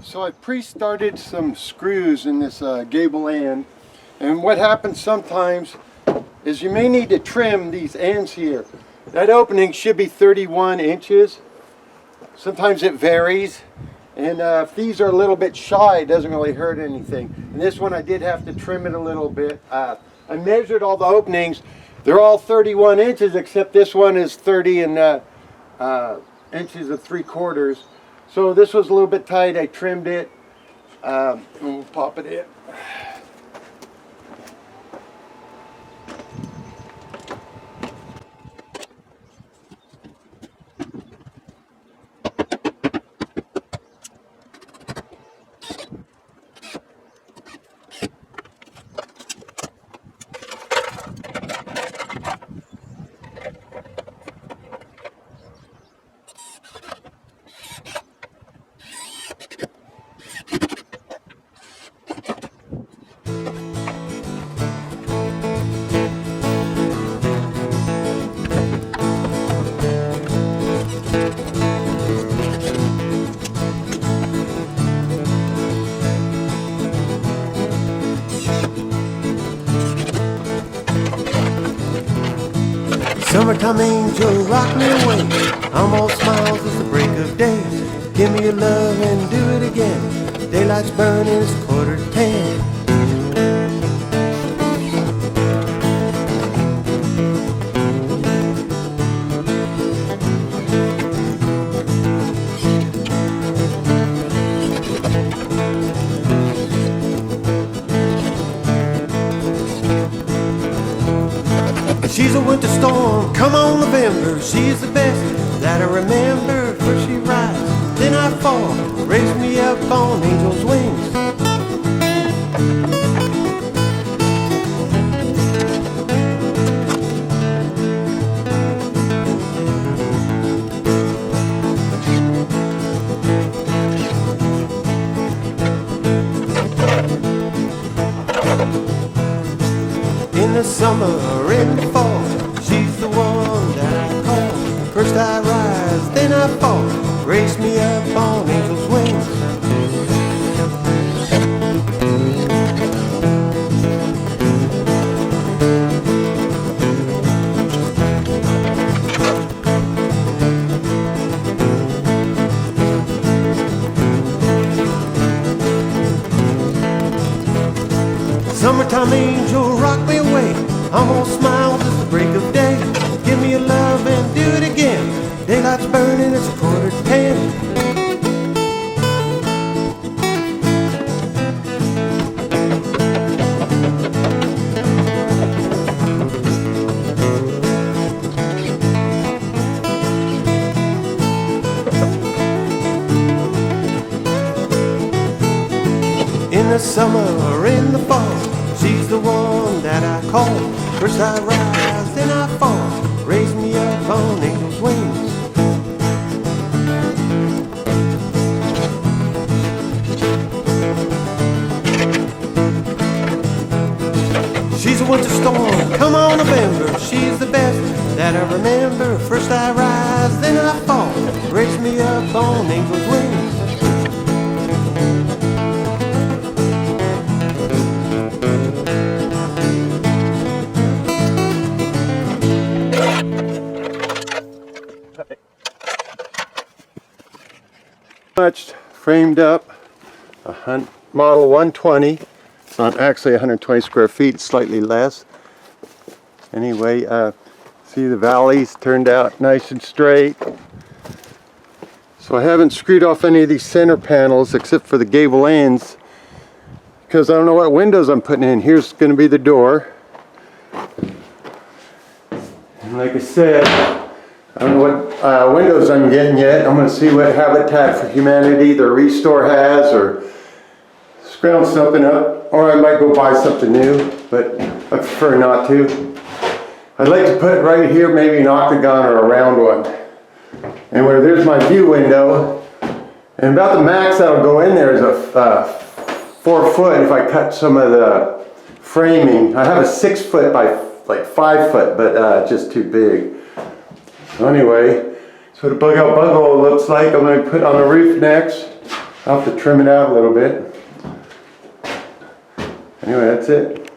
So I pre-started some screws in this gable end, and what happens sometimes is you may need to trim these ends here. That opening should be 31 inches. Sometimes it varies, and if these are a little bit shy, it doesn't really hurt anything. And this one I did have to trim it a little bit. I measured all the openings. They're all 31 inches except this one is 30 and inches and 3/4. So this was a little bit tight. I trimmed it, and we'll pop it in. Summertime angel, rock me away. I'm all smiles, it's the break of day. Give me your love and do it again. Daylight's burning, it's 9:45. She's a winter storm, come on November. She's the best that I remember. First she rises, then I fall. Raise me up on angel's wings. In the summer or in the fall, she's the one that I call. First I rise, then I fall. Raise me up on angel's wings. Summertime angel, rock me away. I'm all smiles, it's the break of day. Give me your love and do it again. Daylight's burning, it's 9:45. In the summer or in the fall, she's the one that I call. First I rise, then I fall. Raise me up on angel's wings. She's a winter storm, come on November. She's the best that I remember. First I rise, then I fall. Raise me up on angel's wings. Much framed up a model 120. It's not actually 120 square feet, it's slightly less. Anyway, see the valleys turned out nice and straight. So I haven't screwed off any of these center panels except for the gable ends because I don't know what windows I'm putting in. Here's going to be the door. And like I said, I don't know what windows I'm getting yet. I'm going to see what Habitat for Humanity, the Restore has, or scrounge something up. Or I might go buy something new, but I prefer not to. I'd like to put it right here, maybe an octagon or a round one. And where there's my view window, and about the max that'll go in there is a 4 foot if I cut some of the framing. I have a 6 foot by like 5 foot, but just too big. So anyway, so the Bugout Bungalow looks like. I'm going to put on the roof next. I'll have to trim it out a little bit. Anyway, that's it.